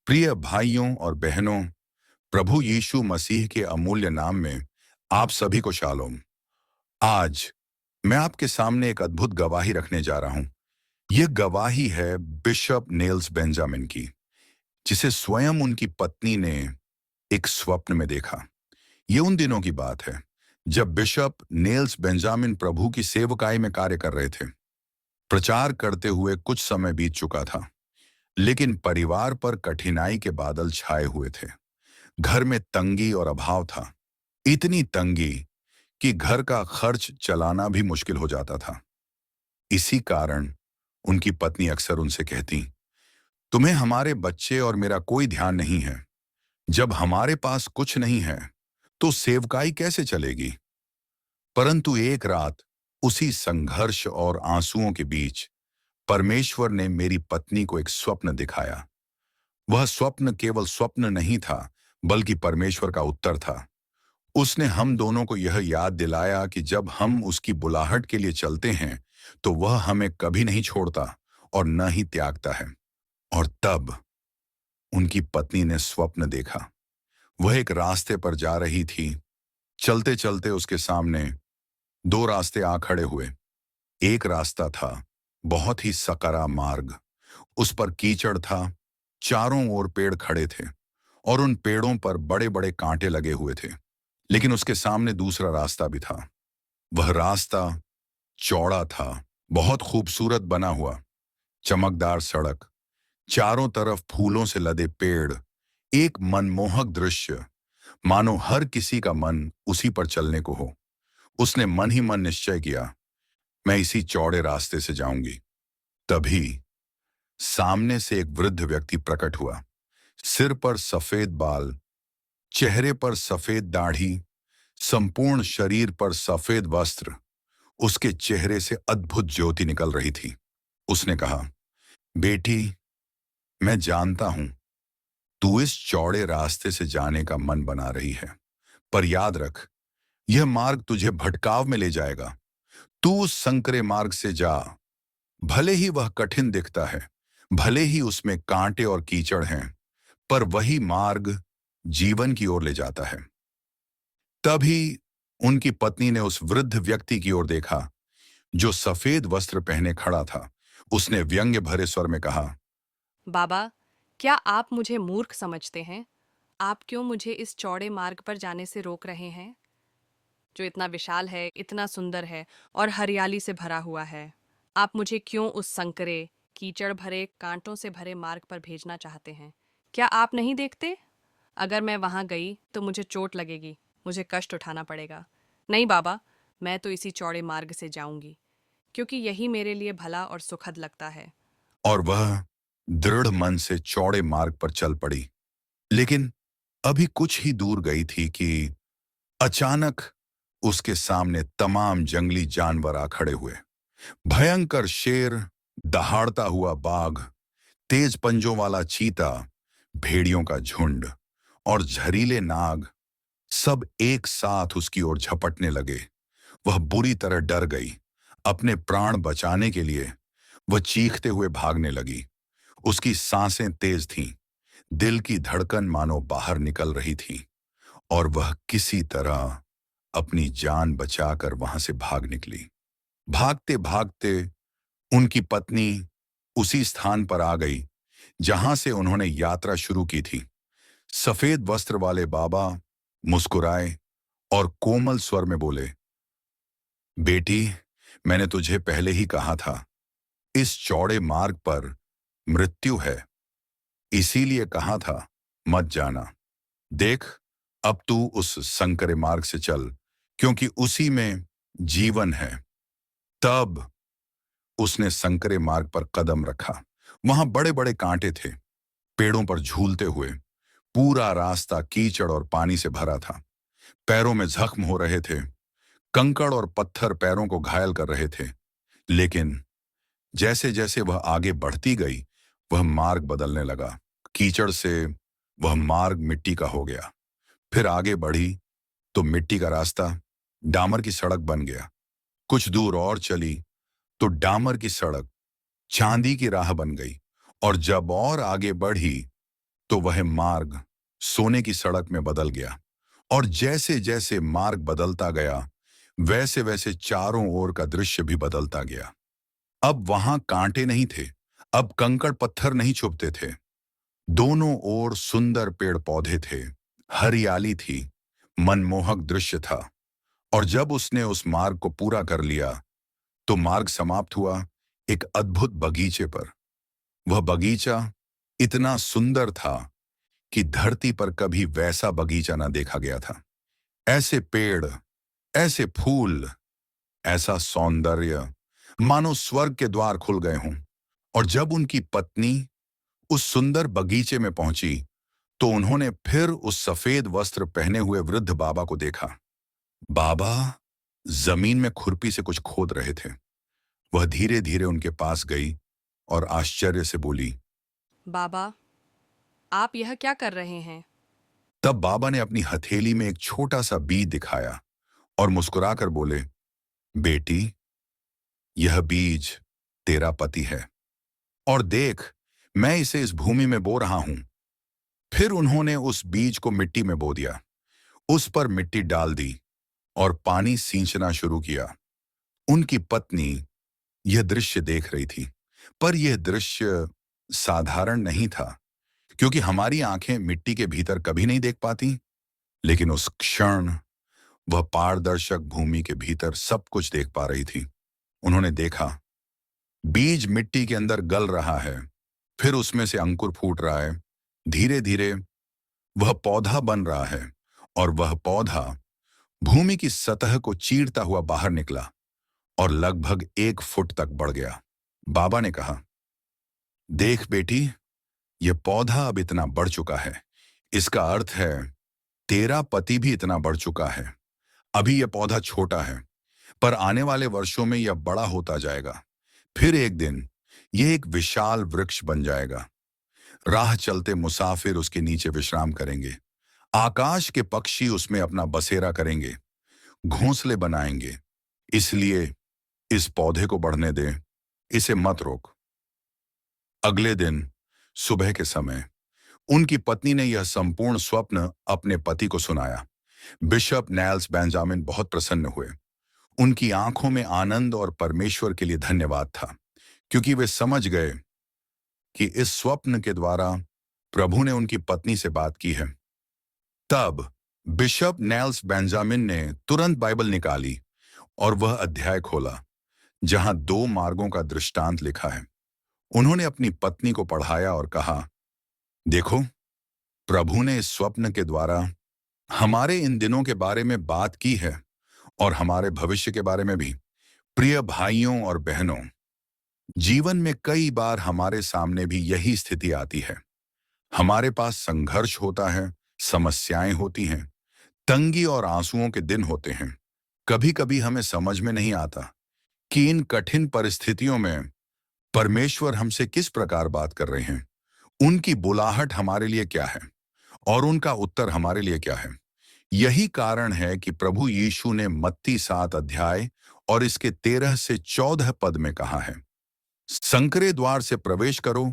प्रिय भाइयों और बहनों, प्रभु यीशु मसीह के अमूल्य नाम में आप सभी को शालोम। आज मैं आपके सामने एक अद्भुत गवाही रखने जा रहा हूं। यह गवाही है बिशप नेल्स बेंजामिन की, जिसे स्वयं उनकी पत्नी ने एक स्वप्न में देखा। ये उन दिनों की बात है जब बिशप नेल्स बेंजामिन प्रभु की सेवकाई में कार्य कर रहे थे। प्रचार करते हुए कुछ समय बीत चुका था, लेकिन परिवार पर कठिनाई के बादल छाए हुए थे। घर में तंगी और अभाव था, इतनी तंगी कि घर का खर्च चलाना भी मुश्किल हो जाता था। इसी कारण उनकी पत्नी अक्सर उनसे कहती, तुम्हें हमारे बच्चे और मेरा कोई ध्यान नहीं है। जब हमारे पास कुछ नहीं है तो सेवकाई कैसे चलेगी? परंतु एक रात उसी संघर्ष और आंसुओं के बीच परमेश्वर ने मेरी पत्नी को एक स्वप्न दिखाया। वह स्वप्न केवल स्वप्न नहीं था, बल्कि परमेश्वर का उत्तर था। उसने हम दोनों को यह याद दिलाया कि जब हम उसकी बुलाहट के लिए चलते हैं तो वह हमें कभी नहीं छोड़ता और न ही त्यागता है। और तब उनकी पत्नी ने स्वप्न देखा। वह एक रास्ते पर जा रही थी। चलते चलते उसके सामने दो रास्ते आ खड़े हुए। एक रास्ता था बहुत ही सकरा मार्ग। उस पर कीचड़ था, चारों ओर पेड़ खड़े थे और उन पेड़ों पर बड़े बड़े कांटे लगे हुए थे। लेकिन उसके सामने दूसरा रास्ता भी था। वह रास्ता चौड़ा था, बहुत खूबसूरत बना हुआ, चमकदार सड़क, चारों तरफ फूलों से लदे पेड़, एक मनमोहक दृश्य, मानो हर किसी का मन उसी पर चलने को हो। उसने मन ही मन निश्चय किया, मैं इसी चौड़े रास्ते से जाऊंगी। तभी सामने से एक वृद्ध व्यक्ति प्रकट हुआ। सिर पर सफेद बाल, चेहरे पर सफेद दाढ़ी, संपूर्ण शरीर पर सफेद वस्त्र। उसके चेहरे से अद्भुत ज्योति निकल रही थी। उसने कहा, बेटी, मैं जानता हूं तू इस चौड़े रास्ते से जाने का मन बना रही है, पर याद रख, यह मार्ग तुझे भटकाव में ले जाएगा। तू उस संकरे मार्ग से जा। भले ही वह कठिन दिखता है, भले ही उसमें कांटे और कीचड़ हैं, पर वही मार्ग जीवन की ओर ले जाता है। तभी उनकी पत्नी ने उस वृद्ध व्यक्ति की ओर देखा जो सफेद वस्त्र पहने खड़ा था। उसने व्यंग्य भरे स्वर में कहा, बाबा, क्या आप मुझे मूर्ख समझते हैं? आप क्यों मुझे इस चौड़े मार्ग पर जाने से रोक रहे हैं, जो इतना विशाल है, इतना सुंदर है और हरियाली से भरा हुआ है? आप मुझे क्यों उस संकरे, कीचड़ भरे, कांटों से भरे मार्ग पर भेजना चाहते हैं? क्या आप नहीं देखते? अगर मैं वहां गई तो मुझे चोट लगेगी, मुझे कष्ट उठाना पड़ेगा। नहीं बाबा, मैं तो इसी चौड़े मार्ग से जाऊंगी, क्योंकि यही मेरे लिए भला और सुखद लगता है। और वह दृढ़ मन से चौड़े मार्ग पर चल पड़ी। लेकिन अभी कुछ ही दूर गई थी कि अचानक उसके सामने तमाम जंगली जानवर आ खड़े हुए। भयंकर शेर, दहाड़ता हुआ बाघ, तेज पंजों वाला चीता, भेड़ियों का झुंड और जहरीले नाग, सब एक साथ उसकी ओर झपटने लगे। वह बुरी तरह डर गई। अपने प्राण बचाने के लिए वह चीखते हुए भागने लगी। उसकी सांसें तेज थीं, दिल की धड़कन मानो बाहर निकल रही थी, और वह किसी तरह अपनी जान बचाकर वहां से भाग निकली। भागते भागते उनकी पत्नी उसी स्थान पर आ गई जहां से उन्होंने यात्रा शुरू की थी। सफेद वस्त्र वाले बाबा मुस्कुराए और कोमल स्वर में बोले, बेटी, मैंने तुझे पहले ही कहा था, इस चौड़े मार्ग पर मृत्यु है, इसीलिए कहा था मत जाना। देख, अब तू उस संकरे मार्ग से चल, क्योंकि उसी में जीवन है। तब उसने संकरे मार्ग पर कदम रखा। वहां बड़े बड़े कांटे थे, पेड़ों पर झूलते हुए। पूरा रास्ता कीचड़ और पानी से भरा था। पैरों में जख्म हो रहे थे, कंकड़ और पत्थर पैरों को घायल कर रहे थे। लेकिन जैसे जैसे वह आगे बढ़ती गई, वह मार्ग बदलने लगा। कीचड़ से वह मार्ग मिट्टी का हो गया। फिर आगे बढ़ी तो मिट्टी का रास्ता डामर की सड़क बन गया। कुछ दूर और चली तो डामर की सड़क चांदी की राह बन गई। और जब और आगे बढ़ी तो वह मार्ग सोने की सड़क में बदल गया। और जैसे जैसे मार्ग बदलता गया, वैसे वैसे चारों ओर का दृश्य भी बदलता गया। अब वहां कांटे नहीं थे, अब कंकड़ पत्थर नहीं छुपते थे। दोनों ओर सुंदर पेड़ पौधे थे, हरियाली थी, मनमोहक दृश्य था। और जब उसने उस मार्ग को पूरा कर लिया, तो मार्ग समाप्त हुआ एक अद्भुत बगीचे पर। वह बगीचा इतना सुंदर था कि धरती पर कभी वैसा बगीचा ना देखा गया था। ऐसे पेड़, ऐसे फूल, ऐसा सौंदर्य, मानो स्वर्ग के द्वार खुल गए हों। और जब उनकी पत्नी उस सुंदर बगीचे में पहुंची, तो उन्होंने फिर उस सफेद वस्त्र पहने हुए वृद्ध बाबा को देखा। बाबा जमीन में खुरपी से कुछ खोद रहे थे। वह धीरे धीरे उनके पास गई और आश्चर्य से बोली। बाबा, आप यह क्या कर रहे हैं? तब बाबा ने अपनी हथेली में एक छोटा सा बीज दिखाया और मुस्कुराकर बोले, बेटी, यह बीज तेरा पति है, और देख, मैं इसे इस भूमि में बो रहा हूं। फिर उन्होंने उस बीज को मिट्टी में बो दिया, उस पर मिट्टी डाल दी और पानी सींचना शुरू किया। उनकी पत्नी यह दृश्य देख रही थी, पर यह दृश्य साधारण नहीं था, क्योंकि हमारी आंखें मिट्टी के भीतर कभी नहीं देख पाती। लेकिन उस क्षण वह पारदर्शक भूमि के भीतर सब कुछ देख पा रही थी। उन्होंने देखा, बीज मिट्टी के अंदर गल रहा है, फिर उसमें से अंकुर फूट रहा है। धीरे धीरे वह पौधा बन रहा है, और वह पौधा भूमि की सतह को चीरता हुआ बाहर निकला और लगभग 1 फुट तक बढ़ गया। बाबा ने कहा, देख बेटी, यह पौधा अब इतना बढ़ चुका है, इसका अर्थ है तेरा पति भी इतना बढ़ चुका है। अभी यह पौधा छोटा है, पर आने वाले वर्षों में यह बड़ा होता जाएगा। फिर एक दिन यह एक विशाल वृक्ष बन जाएगा। राह चलते मुसाफिर उसके नीचे विश्राम करेंगे, आकाश के पक्षी उसमें अपना बसेरा करेंगे, घोंसले बनाएंगे। इसलिए इस पौधे को बढ़ने दे, इसे मत रोक। अगले दिन सुबह के समय उनकी पत्नी ने यह संपूर्ण स्वप्न अपने पति को सुनाया। बिशप नेल्स बेंजामिन बहुत प्रसन्न हुए। उनकी आंखों में आनंद और परमेश्वर के लिए धन्यवाद था, क्योंकि वे समझ गए कि इस स्वप्न के द्वारा प्रभु ने उनकी पत्नी से बात की है। तब बिशप नेल्स बेंजामिन ने तुरंत बाइबल निकाली और वह अध्याय खोला जहां 2 मार्गों का दृष्टांत लिखा है। उन्होंने अपनी पत्नी को पढ़ाया और कहा, देखो, प्रभु ने इस स्वप्न के द्वारा हमारे इन दिनों के बारे में बात की है और हमारे भविष्य के बारे में भी। प्रिय भाइयों और बहनों, जीवन में कई बार हमारे सामने भी यही स्थिति आती है। हमारे पास संघर्ष होता है, समस्याएं होती हैं, तंगी और आंसुओं के दिन होते हैं। कभी कभी हमें समझ में नहीं आता कि इन कठिन परिस्थितियों में परमेश्वर हमसे किस प्रकार बात कर रहे हैं। उनकी बुलाहट हमारे लिए क्या है और उनका उत्तर हमारे लिए क्या है। यही कारण है कि प्रभु यीशु ने मत्ती 7 अध्याय और इसके 13 से 14 पद में कहा है, संकरे द्वार से प्रवेश करो,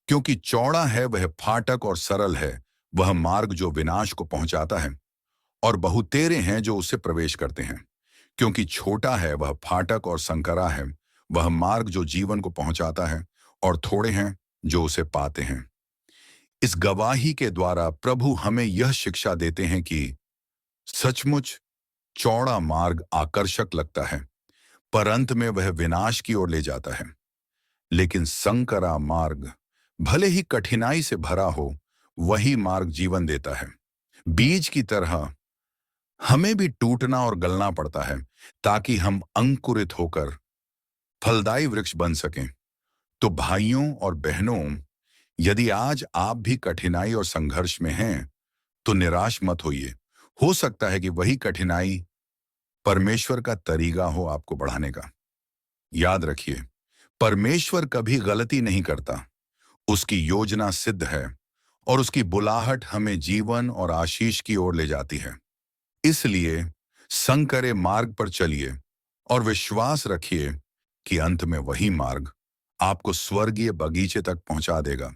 क्योंकि चौड़ा है वह फाटक और सरल है वह मार्ग जो विनाश को पहुंचाता है, और बहुतेरे हैं जो उससे प्रवेश करते हैं। क्योंकि छोटा है वह फाटक और संकरा है वह मार्ग जो जीवन को पहुंचाता है, और थोड़े हैं जो उसे पाते हैं। इस गवाही के द्वारा प्रभु हमें यह शिक्षा देते हैं कि सचमुच चौड़ा मार्ग आकर्षक लगता है, पर अंत में वह विनाश की ओर ले जाता है। लेकिन संकरा मार्ग भले ही कठिनाई से भरा हो, वही मार्ग जीवन देता है। बीज की तरह हमें भी टूटना और गलना पड़ता है, ताकि हम अंकुरित होकर फलदायी वृक्ष बन सकें। तो भाइयों और बहनों, यदि आज आप भी कठिनाई और संघर्ष में हैं, तो निराश मत होइए। हो सकता है कि वही कठिनाई परमेश्वर का तरीका हो आपको बढ़ाने का। याद रखिए, परमेश्वर कभी गलती नहीं करता। उसकी योजना सिद्ध है और उसकी बुलाहट हमें जीवन और आशीष की ओर ले जाती है। इसलिए संकरे मार्ग पर चलिए और विश्वास रखिए कि अंत में वही मार्ग आपको स्वर्गीय बगीचे तक पहुंचा देगा।